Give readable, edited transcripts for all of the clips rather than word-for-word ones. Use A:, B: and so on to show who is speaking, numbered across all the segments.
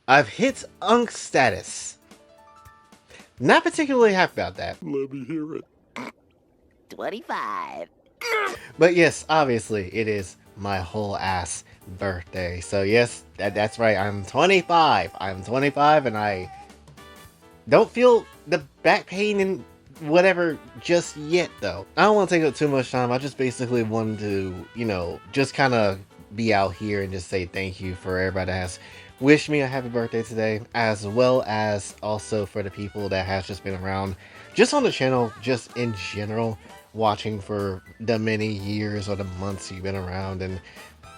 A: I've hit Unk status. Not particularly happy about that.
B: Let me hear it.
C: 25.
A: But yes, obviously, it is my whole ass birthday. So yes, that's right, I'm 25. I'm 25 and I don't feel the back pain and whatever just yet, though. I don't want to take up too much time. I just basically wanted to, just kind of be out here and just say thank you for everybody that has wished me a happy birthday today, as well as also for the people that has just been around, just on the channel, just in general, watching for the many years or the months you've been around. And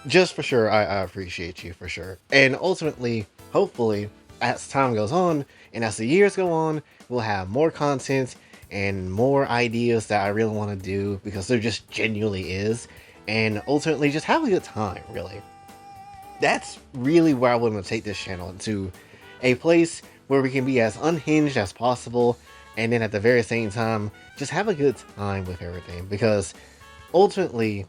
A: just for sure, I appreciate you for sure. And ultimately, hopefully, as time goes on and as the years go on, we'll have more content and more ideas that I really want to do, because there just genuinely is. And ultimately, just have a good time, really. That's really where I want to take this channel, to a place where we can be as unhinged as possible, and then at the very same time, just have a good time with everything. Because ultimately,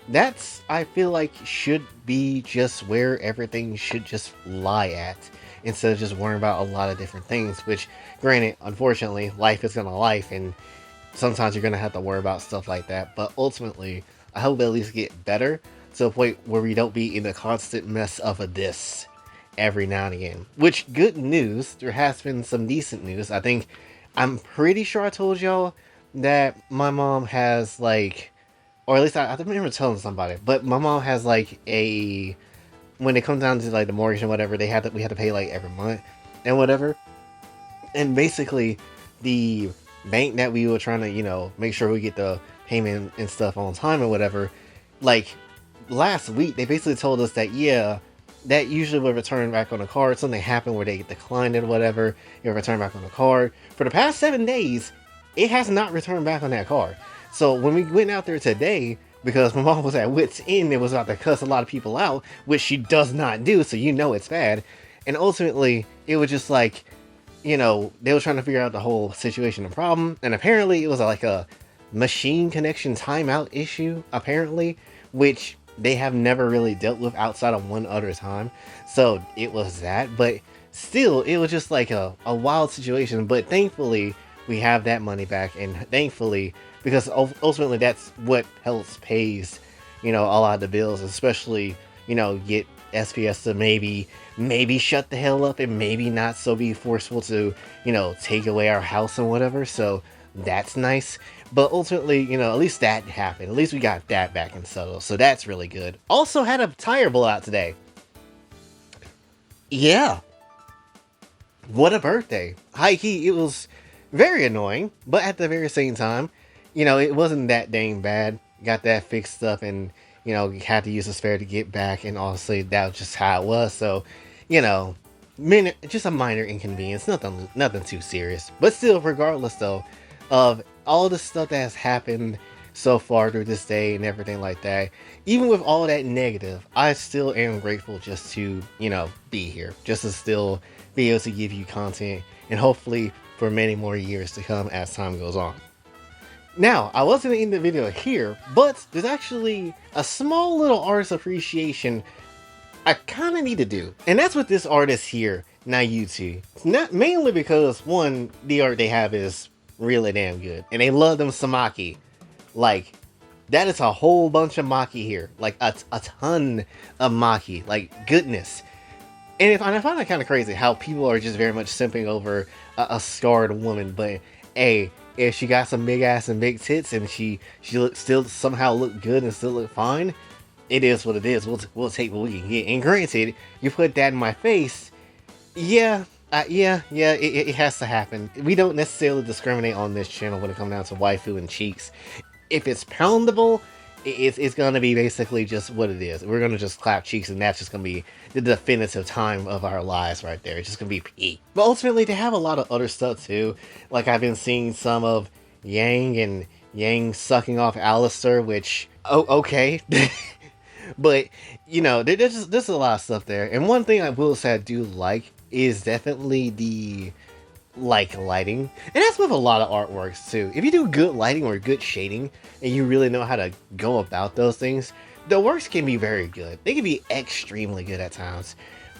A: that's, I feel like, should be just where everything should just lie at, instead of just worrying about a lot of different things. Which, granted, unfortunately, life is gonna life, and sometimes you're gonna have to worry about stuff like that. But ultimately, I hope at least get better to a point where we don't be in a constant mess of a this every now and again. Which, good news, there has been some decent news. I'm pretty sure I told y'all that my mom has, like, or at least I remember telling somebody, but my mom has like a, when it comes down to like the mortgage and whatever, we had to pay like every month and whatever. And basically, the bank that we were trying to, make sure we get the payment and stuff on time or whatever, like last week, they basically told us that, yeah, that usually would return back on the card. Something happened where they declined it or whatever, it'll return back on the card. For the past 7 days, it has not returned back on that card. So when we went out there today, because my mom was at wit's end and was about to cuss a lot of people out, which she does not do, so it's bad. And ultimately, it was just like, they were trying to figure out the whole situation and problem, and apparently it was like a machine connection timeout issue, apparently, which they have never really dealt with outside of one other time. So it was that, but still, it was just like a wild situation. But thankfully, we have that money back, and thankfully, because ultimately that's what helps pays, a lot of the bills, especially, get SPS to maybe shut the hell up and maybe not so be forceful to, take away our house and whatever. So that's nice. But ultimately, at least that happened. At least we got that back and settled. So that's really good. Also had a tire blowout today. Yeah. What a birthday. High key, it was very annoying, but at the very same time, it wasn't that dang bad. Got that fixed up and, had to use a spare to get back, and honestly, that was just how it was. So, just a minor inconvenience, nothing too serious. But still, regardless though, of all the stuff that has happened so far through this day and everything like that, even with all that negative, I still am grateful just to, be here, just to still be able to give you content, and hopefully for many more years to come as time goes on. Now, I wasn't in the video here, but there's actually a small little artist appreciation I kind of need to do. And that's with this artist here, NAUTTIart. Not mainly because, one, the art they have is really damn good, and they love them some Maki. Like, that is a whole bunch of Maki here. Like, a ton of Maki. Like, goodness. And I find it kind of crazy how people are just very much simping over a scarred woman, but hey, if she got some big ass and big tits and she still somehow look good and still look fine, it is what it is. We'll take what we can get. And granted, you put that in my face, yeah, it has to happen. We don't necessarily discriminate on this channel when it comes down to waifu and cheeks. If it's poundable, it's gonna be basically just what it is. We're gonna just clap cheeks, and that's just gonna be the definitive time of our lives right there. It's just gonna be peak. But ultimately, they have a lot of other stuff too. Like, I've been seeing some of Yang and Yang sucking off Alistair, which, oh, okay. But, there's a lot of stuff there. And one thing I will say I do like is definitely the, like, lighting. And that's with a lot of artworks too. If you do good lighting or good shading, and you really know how to go about those things, the works can be very good. They can be extremely good at times.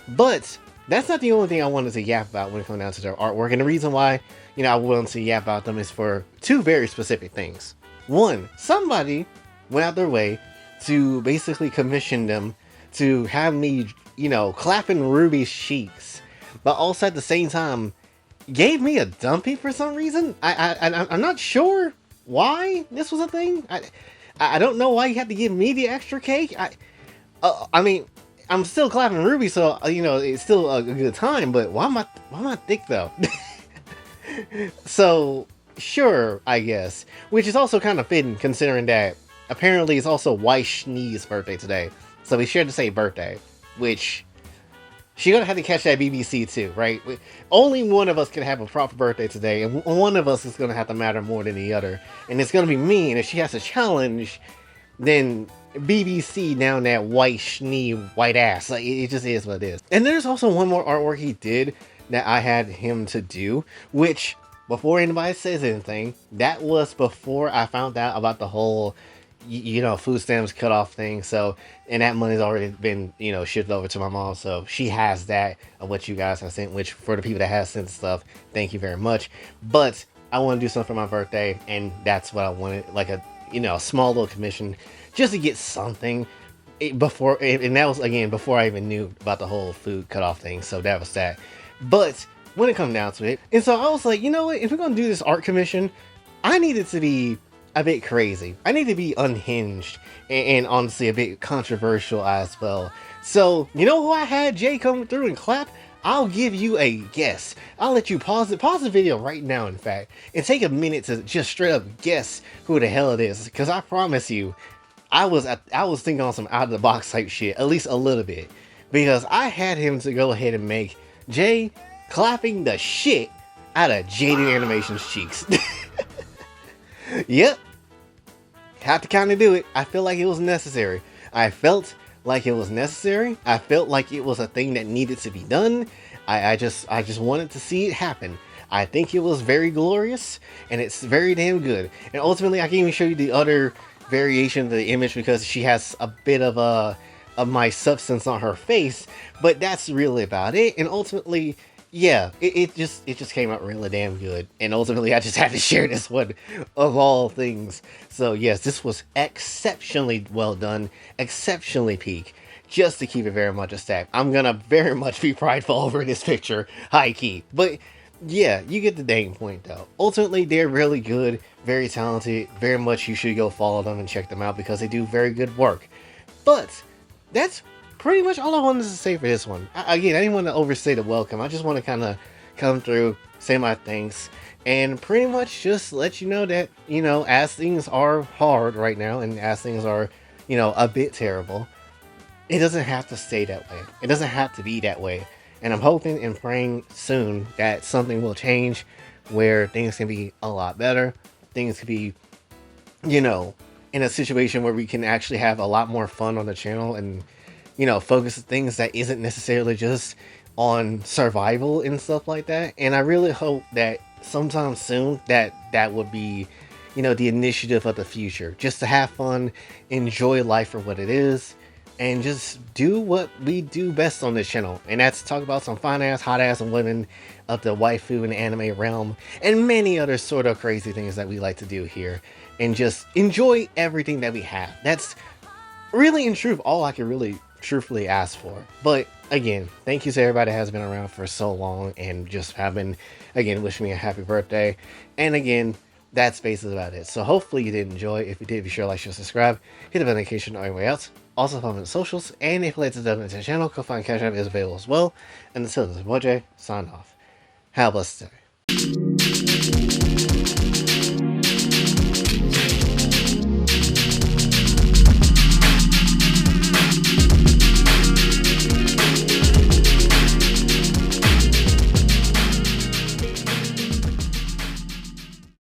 A: But that's not the only thing I wanted to yap about when it comes down to their artwork. And the reason why, I wanted to yap about them is for two very specific things. One, somebody went out their way to basically commission them to have me, clapping Ruby's cheeks, but also at the same time gave me a dumpy for some reason. I'm not sure why this was a thing. I don't know why you had to give me the extra cake. I mean, I'm still clapping Ruby, so it's still a good time. But why am I thick though? So sure, I guess, which is also kind of fitting considering that apparently it's also White Schnee's birthday today, so we shared the same birthday, which she gonna have to catch that BBC too, right? Only one of us can have a proper birthday today, and one of us is gonna have to matter more than the other, and it's gonna be me. And if she has to challenge, then BBC down that White Schnee white ass. Like it just is what it is. And there's also one more artwork he did that I had him to do, which before anybody says anything, that was before I found out about the whole food stamps cut off thing. So, and that money's already been, shifted over to my mom. So she has that of what you guys have sent, which for the people that have sent stuff, thank you very much. But I want to do something for my birthday, and that's what I wanted, like a small little commission just to get something before, and that was again before I even knew about the whole food cutoff thing. So that was that. But when it comes down to it, and so I was like, you know what, if we're gonna do this art commission, I need it to be a bit crazy. I need to be unhinged and honestly a bit controversial as well. So you know who I had Jay come through and clap? I'll give you a guess. I'll let you pause the video right now, in fact, and take a minute to just straight up guess who the hell it is. Because I promise you, I was thinking on some out of the box type shit, at least a little bit, because I had him to go ahead and make Jay clapping the shit out of Jaden Animation's cheeks. Yep, had to kind of do it. I feel like it was necessary. I felt like it was necessary. I felt like it was a thing that needed to be done. I just wanted to see it happen. I think it was very glorious, and it's very damn good. And ultimately, I can even show you the other variation of the image because she has a bit of my substance on her face, but that's really about it. And ultimately, yeah, it just came out really damn good. And ultimately, I just had to share this one of all things. So yes, this was exceptionally well done, exceptionally peak. Just to keep it very much a stack. I'm gonna very much be prideful over this picture, high key. But yeah, you get the dang point though. Ultimately, they're really good, very talented, very much you should go follow them and check them out because they do very good work. But that's pretty much all I wanted to say for this one. Again, I didn't want to overstay the welcome. I just want to kind of come through, say my thanks, and pretty much just let you know that, as things are hard right now and as things are, a bit terrible, it doesn't have to stay that way. It doesn't have to be that way. And I'm hoping and praying soon that something will change where things can be a lot better. Things can be, in a situation where we can actually have a lot more fun on the channel and, focus on things that isn't necessarily just on survival and stuff like that. And I really hope that sometime soon that would be, the initiative of the future. Just to have fun, enjoy life for what it is, and just do what we do best on this channel. And that's talk about some fine ass, hot ass women of the waifu and anime realm, and many other sort of crazy things that we like to do here. And just enjoy everything that we have. That's really, in truth, all I can really truthfully ask for. But again, thank you to everybody that has been around for so long and just have been, again, wishing me a happy birthday. And again, that's basically about it. So hopefully you did enjoy. If you did, be sure to like, share, subscribe, hit the notification on your way out. Also follow me on socials, and if you'd like to donate to the channel, Kofi and Cash App is available as well. And until this, Jay, sign off. Have a blessed day.